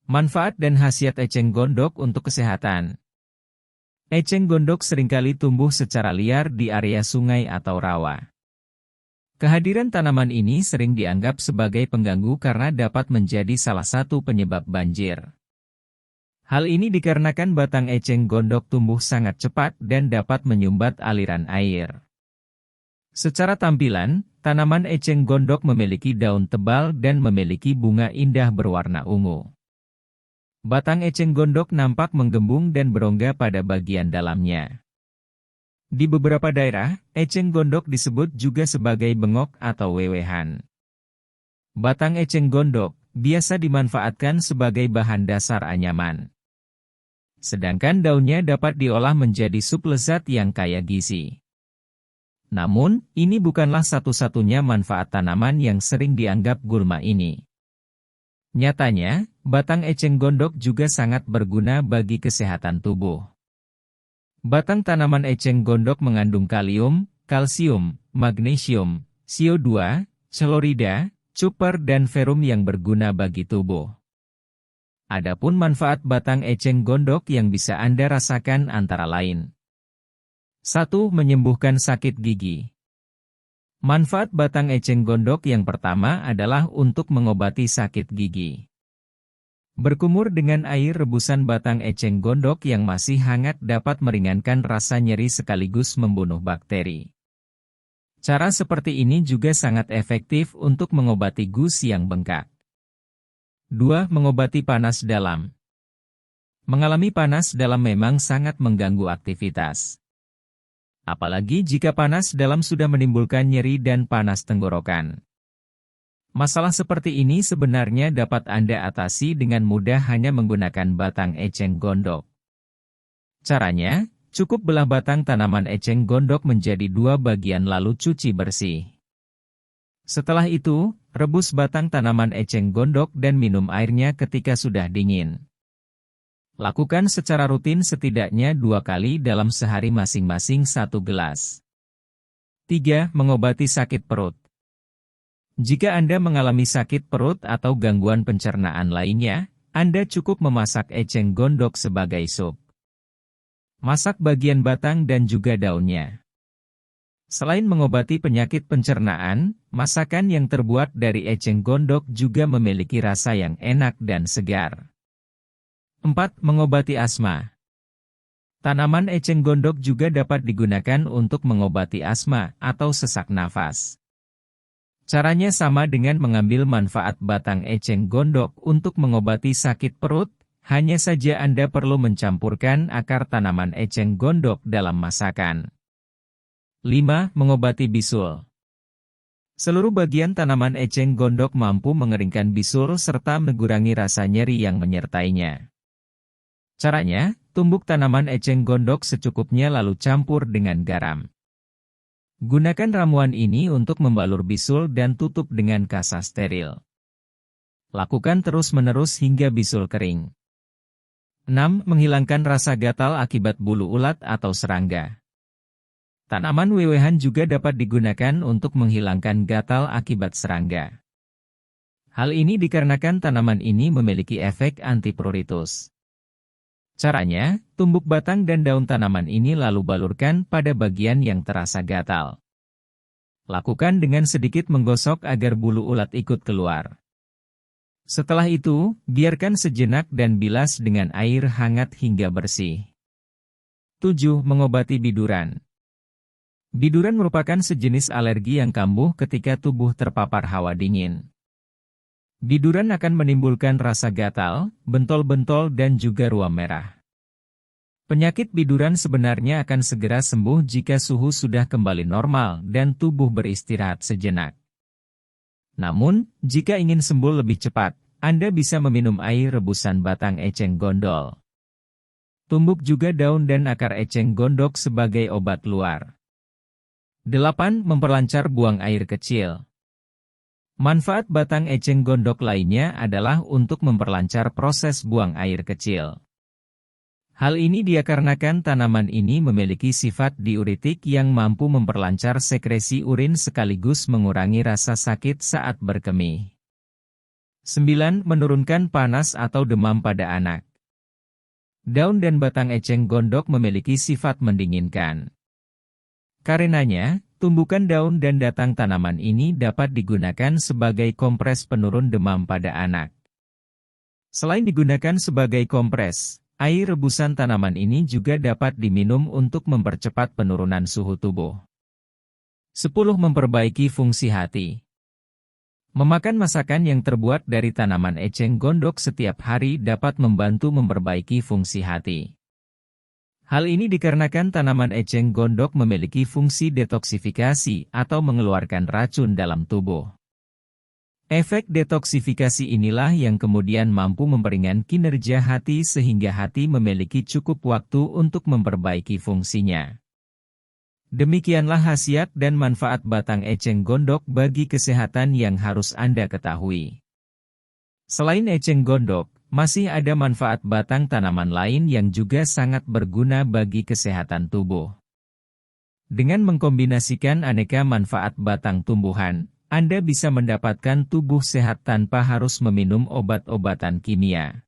Manfaat dan khasiat eceng gondok untuk kesehatan. Eceng gondok seringkali tumbuh secara liar di area sungai atau rawa. Kehadiran tanaman ini sering dianggap sebagai pengganggu karena dapat menjadi salah satu penyebab banjir. Hal ini dikarenakan batang eceng gondok tumbuh sangat cepat dan dapat menyumbat aliran air. Secara tampilan, tanaman eceng gondok memiliki daun tebal dan memiliki bunga indah berwarna ungu. Batang eceng gondok nampak menggembung dan berongga pada bagian dalamnya. Di beberapa daerah, eceng gondok disebut juga sebagai bengok atau wewehan. Batang eceng gondok biasa dimanfaatkan sebagai bahan dasar anyaman. Sedangkan daunnya dapat diolah menjadi sup lezat yang kaya gizi. Namun, ini bukanlah satu-satunya manfaat tanaman yang sering dianggap gulma ini. Nyatanya, batang eceng gondok juga sangat berguna bagi kesehatan tubuh. Batang tanaman eceng gondok mengandung kalium, kalsium, magnesium, CO2, klorida, copper dan ferum yang berguna bagi tubuh. Adapun manfaat batang eceng gondok yang bisa Anda rasakan antara lain. 1. Menyembuhkan sakit gigi. Manfaat batang eceng gondok yang pertama adalah untuk mengobati sakit gigi. Berkumur dengan air rebusan batang eceng gondok yang masih hangat dapat meringankan rasa nyeri sekaligus membunuh bakteri. Cara seperti ini juga sangat efektif untuk mengobati gus yang bengkak. 2. Mengobati panas dalam. Mengalami panas dalam memang sangat mengganggu aktivitas. Apalagi jika panas dalam sudah menimbulkan nyeri dan panas tenggorokan. Masalah seperti ini sebenarnya dapat Anda atasi dengan mudah hanya menggunakan batang eceng gondok. Caranya, cukup belah batang tanaman eceng gondok menjadi 2 bagian lalu cuci bersih. Setelah itu, rebus batang tanaman eceng gondok dan minum airnya ketika sudah dingin. Lakukan secara rutin setidaknya 2 kali dalam sehari masing-masing 1 gelas. 3. Mengobati sakit perut. Jika Anda mengalami sakit perut atau gangguan pencernaan lainnya, Anda cukup memasak eceng gondok sebagai sup. Masak bagian batang dan juga daunnya. Selain mengobati penyakit pencernaan, masakan yang terbuat dari eceng gondok juga memiliki rasa yang enak dan segar. 4. Mengobati asma. Tanaman eceng gondok juga dapat digunakan untuk mengobati asma atau sesak nafas. Caranya sama dengan mengambil manfaat batang eceng gondok untuk mengobati sakit perut, hanya saja Anda perlu mencampurkan akar tanaman eceng gondok dalam masakan. 5. Mengobati bisul. Seluruh bagian tanaman eceng gondok mampu mengeringkan bisul serta mengurangi rasa nyeri yang menyertainya. Caranya, tumbuk tanaman eceng gondok secukupnya lalu campur dengan garam. Gunakan ramuan ini untuk membalur bisul dan tutup dengan kasa steril. Lakukan terus-menerus hingga bisul kering. 6. Menghilangkan rasa gatal akibat bulu ulat atau serangga. Tanaman wewehan juga dapat digunakan untuk menghilangkan gatal akibat serangga. Hal ini dikarenakan tanaman ini memiliki efek antipruritus. Caranya, tumbuk batang dan daun tanaman ini lalu balurkan pada bagian yang terasa gatal. Lakukan dengan sedikit menggosok agar bulu ulat ikut keluar. Setelah itu, biarkan sejenak dan bilas dengan air hangat hingga bersih. 7. Mengobati biduran. Biduran merupakan sejenis alergi yang kambuh ketika tubuh terpapar hawa dingin. Biduran akan menimbulkan rasa gatal, bentol-bentol dan juga ruam merah. Penyakit biduran sebenarnya akan segera sembuh jika suhu sudah kembali normal dan tubuh beristirahat sejenak. Namun, jika ingin sembuh lebih cepat, Anda bisa meminum air rebusan batang eceng gondol. Tumbuk juga daun dan akar eceng gondok sebagai obat luar. 8. Memperlancar buang air kecil. Manfaat batang eceng gondok lainnya adalah untuk memperlancar proses buang air kecil. Hal ini dikarenakan tanaman ini memiliki sifat diuretik yang mampu memperlancar sekresi urin sekaligus mengurangi rasa sakit saat berkemih. 9. Menurunkan panas atau demam pada anak. Daun dan batang eceng gondok memiliki sifat mendinginkan. Karenanya, tumbukan daun dan batang tanaman ini dapat digunakan sebagai kompres penurun demam pada anak. Selain digunakan sebagai kompres, air rebusan tanaman ini juga dapat diminum untuk mempercepat penurunan suhu tubuh. 10. Memperbaiki fungsi hati. Memakan masakan yang terbuat dari tanaman eceng gondok setiap hari dapat membantu memperbaiki fungsi hati. Hal ini dikarenakan tanaman eceng gondok memiliki fungsi detoksifikasi atau mengeluarkan racun dalam tubuh. Efek detoksifikasi inilah yang kemudian mampu memperingan kinerja hati sehingga hati memiliki cukup waktu untuk memperbaiki fungsinya. Demikianlah khasiat dan manfaat batang eceng gondok bagi kesehatan yang harus Anda ketahui. Selain eceng gondok, masih ada manfaat batang tanaman lain yang juga sangat berguna bagi kesehatan tubuh. Dengan mengkombinasikan aneka manfaat batang tumbuhan, Anda bisa mendapatkan tubuh sehat tanpa harus meminum obat-obatan kimia.